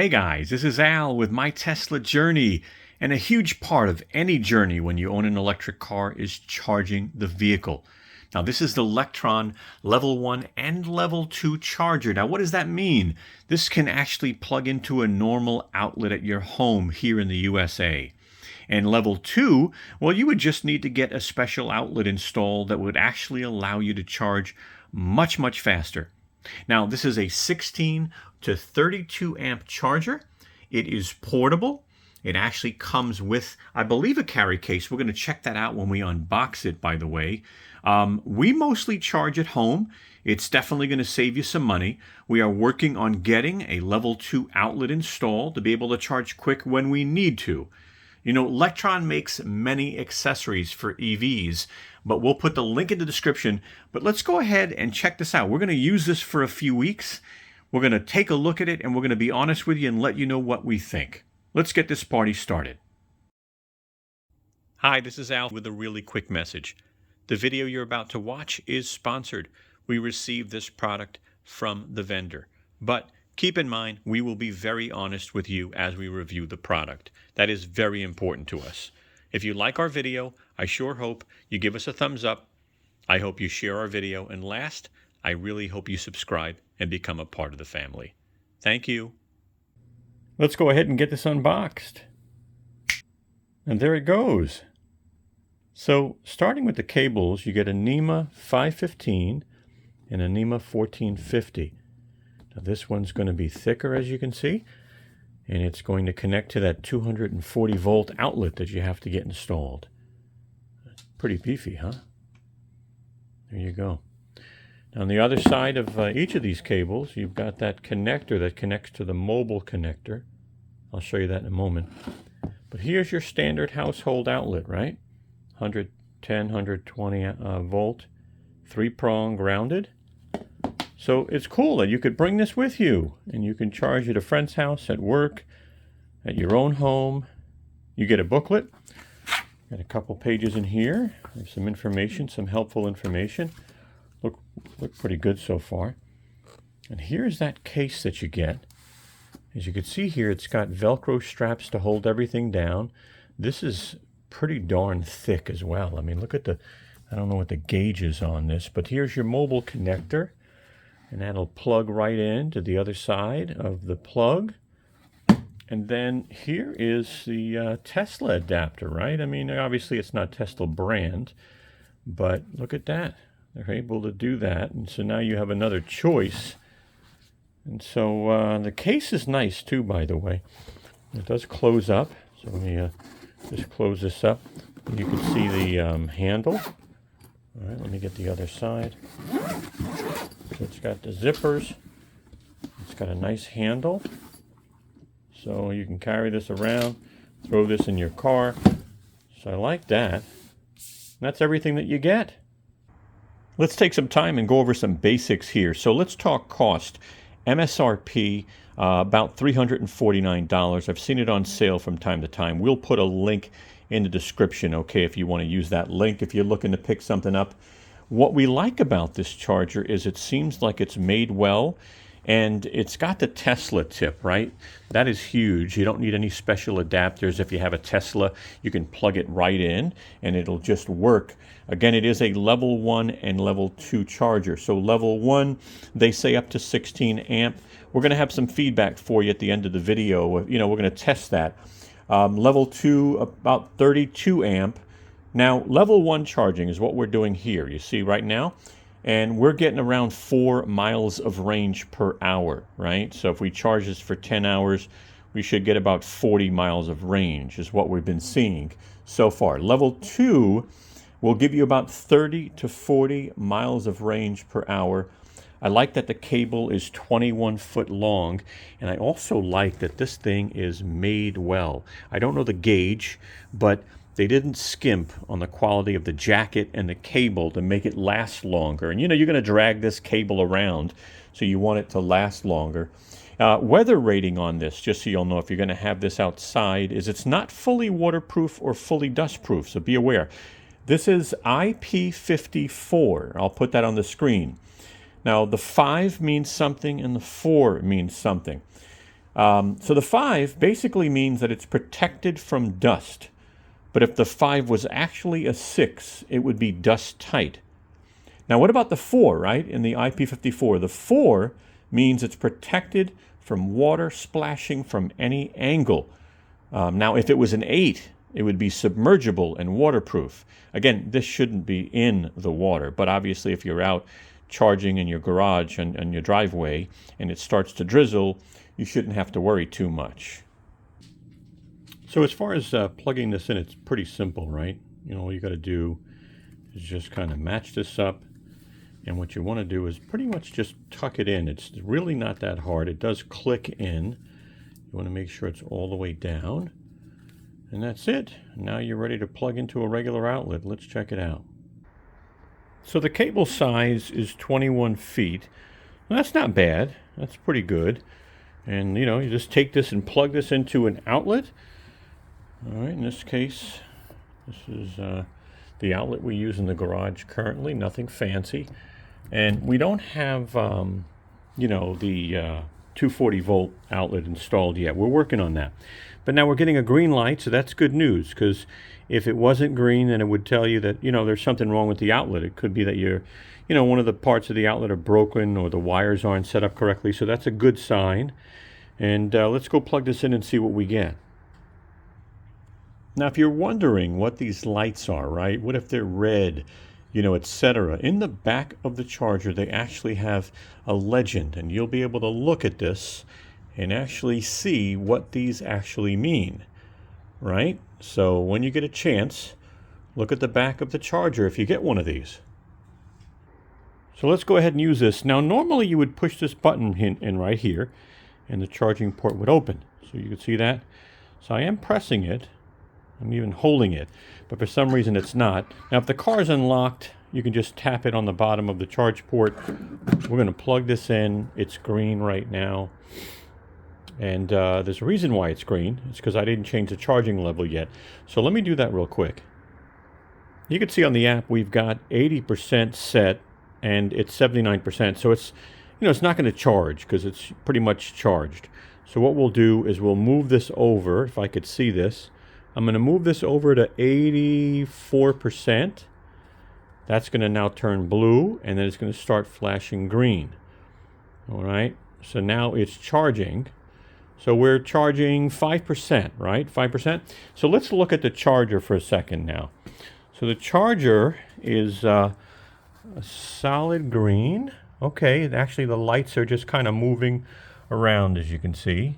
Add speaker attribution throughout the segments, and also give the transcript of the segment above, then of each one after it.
Speaker 1: Hey guys, this is Al with My Tesla Journey, and a huge part of any journey when you own an electric car is charging the vehicle. Now this is the Lectron Level 1 and Level 2 charger. Now what does that mean? This can actually plug into a normal outlet at your home here in the USA. And Level 2, well, you would just need to get a special outlet installed that would actually allow you to charge much faster. Now, this is a 16 to 32 amp charger. It is portable. It actually comes with, I believe, a carry case. We're going to check that out when we unbox it, by the way. We mostly charge at home. It's definitely going to save you some money. We are working on getting a level 2 outlet installed to be able to charge quick when we need to. You know, Lectron makes many accessories for EVs, but we'll put the link in the description. But let's go ahead and check this out. We're going to use this for a few weeks. We're going to take a look at it, and we're going to be honest with you and let you know what we think. Let's get this party started. Hi, this is Al with a really quick message. The video you're about to watch is sponsored. We received this product from the vendor. But keep in mind, we will be very honest with you as we review the product. That is very important to us. If you like our video, I sure hope you give us a thumbs up. I hope you share our video. And last, I really hope you subscribe and become a part of the family. Thank you. Let's go ahead and get this unboxed. And there it goes. So starting with the cables, you get a NEMA 515 and a NEMA 1450. Now this one's going to be thicker, as you can see, and it's going to connect to that 240 volt outlet that you have to get installed. Pretty beefy, huh? There you go. Now on the other side of each of these cables, you've got that connector that connects to the mobile connector. I'll show you that in a moment. But here's your standard household outlet, right? 110, 120 volt, 3-prong grounded. So it's cool that you could bring this with you, and you can charge at a friend's house, at work, at your own home. You get a booklet. Got a couple pages in here. There's some information, some helpful information. Look pretty good so far. And here's that case that you get. As you can see here, it's got Velcro straps to hold everything down. This is pretty darn thick as well. I mean, look at I don't know what the gauge is on this, but here's your mobile connector. And that'll plug right in to the other side of the plug. And then here is the Tesla adapter, right? I mean, obviously it's not Tesla brand, but look at that. They're able to do that. And so now you have another choice. And so the case is nice too, by the way. It does close up. So let me just close this up. You can see the handle. All right, let me get the other side. So it's got the zippers. It's got a nice handle. So you can carry this around, throw this in your car. So I like that. And that's everything that you get. Let's take some time and go over some basics here. So let's talk cost. MSRP, about $349. I've seen it on sale from time to time. We'll put a link in the description, okay, if you want to use that link, if you're looking to pick something up. What we like about this charger is it seems like it's made well, and it's got the Tesla tip, right? That is huge. You don't need any special adapters. If you have a Tesla, you can plug it right in, and it'll just work. Again, it is a level 1 and level 2 charger. So level 1, they say up to 16 amp. We're going to have some feedback for you at the end of the video. You know, we're going to test that. Level 2, about 32 amp. Now, level 1 charging is what we're doing here. You see right now? And we're getting around 4 miles of range per hour, right? So if we charge this for 10 hours, we should get about 40 miles of range is what we've been seeing so far. Level 2 will give you about 30 to 40 miles of range per hour. I like that the cable is 21 foot long, and I also like that this thing is made well. I don't know the gauge, but they didn't skimp on the quality of the jacket and the cable to make it last longer. And you know, you're going to drag this cable around, so you want it to last longer. Weather rating on this, just so you'll know if you're going to have this outside, is it's not fully waterproof or fully dustproof, so be aware. This is IP54. I'll put that on the screen. Now, the 5 means something and the 4 means something. So the 5 basically means that it's protected from dust. But if the 5 was actually a 6, it would be dust tight. Now what about the 4, right? In the IP54, the 4 means it's protected from water splashing from any angle. Now if it was an 8, it would be submergible and waterproof. Again, this shouldn't be in the water, but obviously if you're out charging in your garage and your driveway and it starts to drizzle, you shouldn't have to worry too much. So as far as plugging this in, it's pretty simple, right? You know, all you got to do is just kind of match this up. And what you want to do is pretty much just tuck it in. It's really not that hard. It does click in. You want to make sure it's all the way down. And that's it. Now you're ready to plug into a regular outlet. Let's check it out. So the cable size is 21 feet. Well, that's not bad. That's pretty good. And you know, you just take this and plug this into an outlet. All right, in this case, this is the outlet we use in the garage currently, nothing fancy. And we don't have, you know, the 240 volt outlet installed yet. We're working on that. But now we're getting a green light, so that's good news, because if it wasn't green, then it would tell you that, you know, there's something wrong with the outlet. It could be that you're, you know, one of the parts of the outlet are broken or the wires aren't set up correctly, so that's a good sign. And let's go plug this in and see what we get. Now, if you're wondering what these lights are, right? What if they're red, you know, etc. In the back of the charger, they actually have a legend, and you'll be able to look at this and actually see what these actually mean, right? So when you get a chance, look at the back of the charger if you get one of these. So let's go ahead and use this. Now, normally you would push this button in right here, and the charging port would open. So you can see that. So I am pressing it. I'm even holding it, but for some reason it's not. Now, if the car is unlocked, you can just tap it on the bottom of the charge port. We're going to plug this in. It's green right now. And there's a reason why it's green. It's because I didn't change the charging level yet. So let me do that real quick. You can see on the app we've got 80% set, and it's 79%. So it's, you know, it's not going to charge because it's pretty much charged. So what we'll do is we'll move this over. If I could see this, I'm going to move this over to 84%. That's going to now turn blue, and then it's going to start flashing green. All right, so now it's charging. So we're charging 5%, right? 5%. So let's look at the charger for a second now. So the charger is a solid green. Okay, actually the lights are just kind of moving around, as you can see,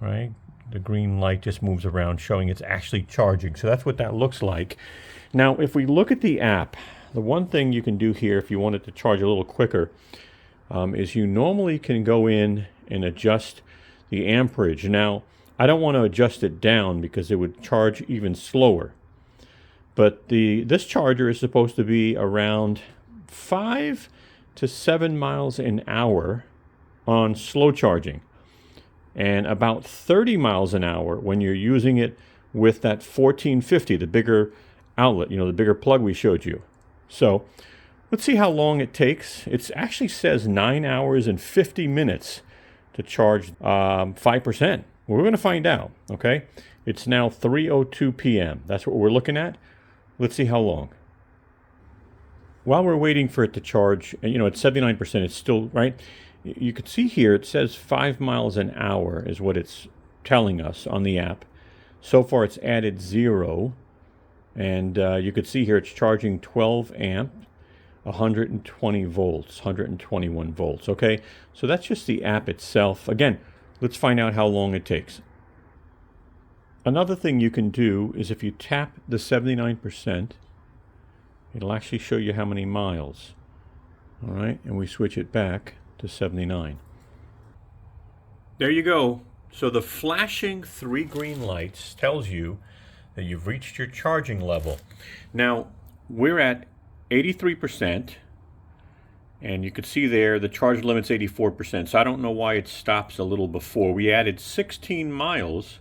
Speaker 1: right? The green light just moves around, showing it's actually charging. So that's what that looks like. Now, if we look at the app, the one thing you can do here if you want it to charge a little quicker is you normally can go in and adjust the amperage. Now, I don't want to adjust it down because it would charge even slower. But this charger is supposed to be around 5 to 7 miles an hour on slow charging, and about 30 miles an hour when you're using it with that 1450, the bigger outlet, you know, the bigger plug we showed you. So let's see how long it takes. It actually says 9 hours and 50 minutes to charge 5%. Well, we're going to find out, okay? It's now 3:02 p.m. That's what we're looking at. Let's see how long. While we're waiting for it to charge, you know, at 79%, it's still, right? You can see here it says 5 miles an hour is what it's telling us on the app. So far it's added 0, and you could see here it's charging 12 amp, 120 volts, 121 volts. Okay, so that's just the app itself. Again, let's find out how long it takes. Another thing you can do is if you tap the 79%, it'll actually show you how many miles. All right, and we switch it back to 79. There you go. So the flashing 3 green lights tells you that you've reached your charging level. Now, we're at 83%, and you can see there the charge limit's 84%, so I don't know why it stops a little before. We added 16 miles,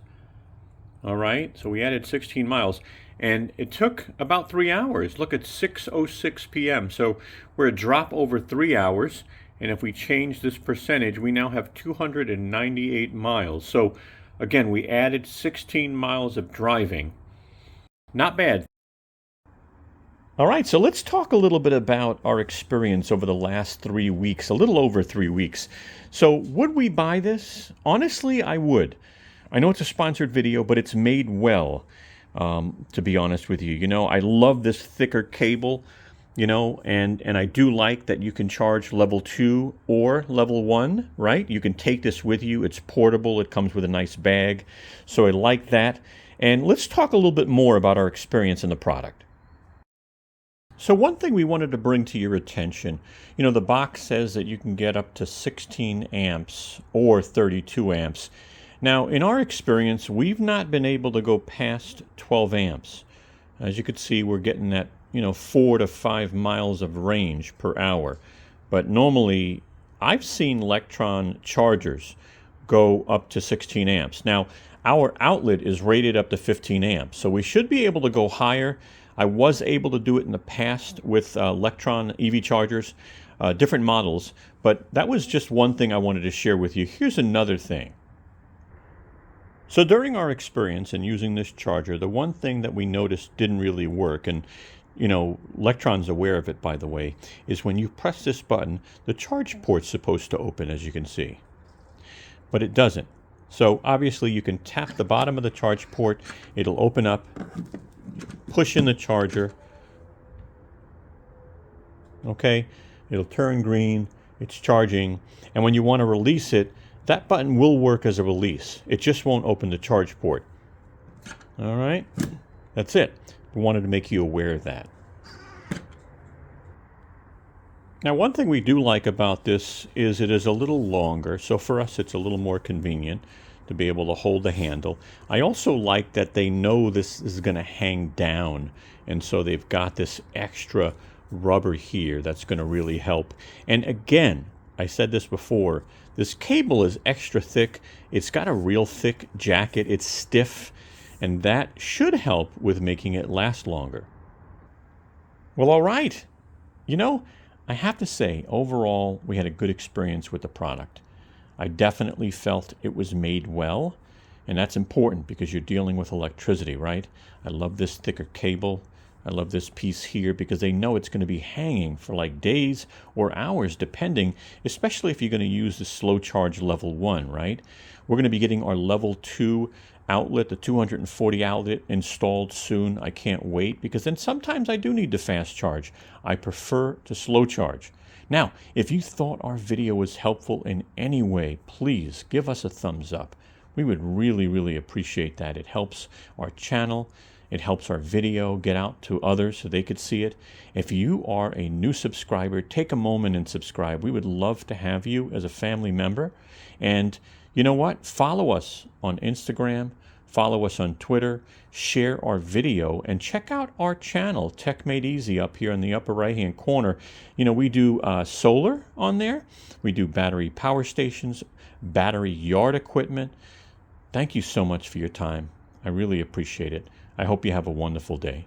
Speaker 1: all right? So we added 16 miles, and it took about 3 hours. Look, at 6:06 p.m., so we're a drop over 3 hours, And if we change this percentage, we now have 298 miles. So again, we added 16 miles of driving. Not bad. All right, so let's talk a little bit about our experience over the last 3 weeks, a little over 3 weeks. So would we buy this? Honestly, I would. I know it's a sponsored video, but it's made well, to be honest with you. You know, I love this thicker cable, you know, and I do like that you can charge level 2 or level 1, right? You can take this with you. It's portable. It comes with a nice bag. So I like that. And let's talk a little bit more about our experience in the product. So one thing we wanted to bring to your attention, you know, the box says that you can get up to 16 amps or 32 amps. Now, in our experience, we've not been able to go past 12 amps. As you can see, we're getting that, 4 to 5 miles of range per hour. But normally, I've seen Lectron chargers go up to 16 amps. Now, our outlet is rated up to 15 amps, so we should be able to go higher. I was able to do it in the past with Lectron EV chargers, different models, but that was just one thing I wanted to share with you. Here's another thing. So during our experience in using this charger, the one thing that we noticed didn't really work, and Lectron's aware of it, by the way, is when you press this button, the charge port's supposed to open, as you can see, but it doesn't. So obviously you can tap the bottom of the charge port, it'll open up, push in the charger, okay, it'll turn green, it's charging, and when you want to release it, that button will work as a release. It just won't open the charge port. All right, that's it. We wanted to make you aware of that. Now, one thing we do like about this is it is a little longer, so for us it's a little more convenient to be able to hold the handle. I also like that they know this is going to hang down, and so they've got this extra rubber here that's going to really help. And again, I said this before, this cable is extra thick. It's got a real thick jacket. It's stiff, and that should help with making it last longer. Well, all right. I have to say, overall, we had a good experience with the product. I definitely felt it was made well, and that's important because you're dealing with electricity, right? I love this thicker cable. I love this piece here because they know it's going to be hanging for like days or hours, depending, especially if you're going to use the slow charge level 1, right? We're going to be getting our level 2 outlet, the 240 outlet, installed soon. I can't wait because then sometimes I do need to fast charge. I prefer to slow charge. Now, if you thought our video was helpful in any way, please give us a thumbs up. We would really, really appreciate that. It helps our channel. It helps our video get out to others so they could see it. If you are a new subscriber, take a moment and subscribe. We would love to have you as a family member. And you know what? Follow us on Instagram. Follow us on Twitter, share our video, and check out our channel, Tech Made Easy, up here in the upper right-hand corner. We do solar on there. We do battery power stations, battery yard equipment. Thank you so much for your time. I really appreciate it. I hope you have a wonderful day.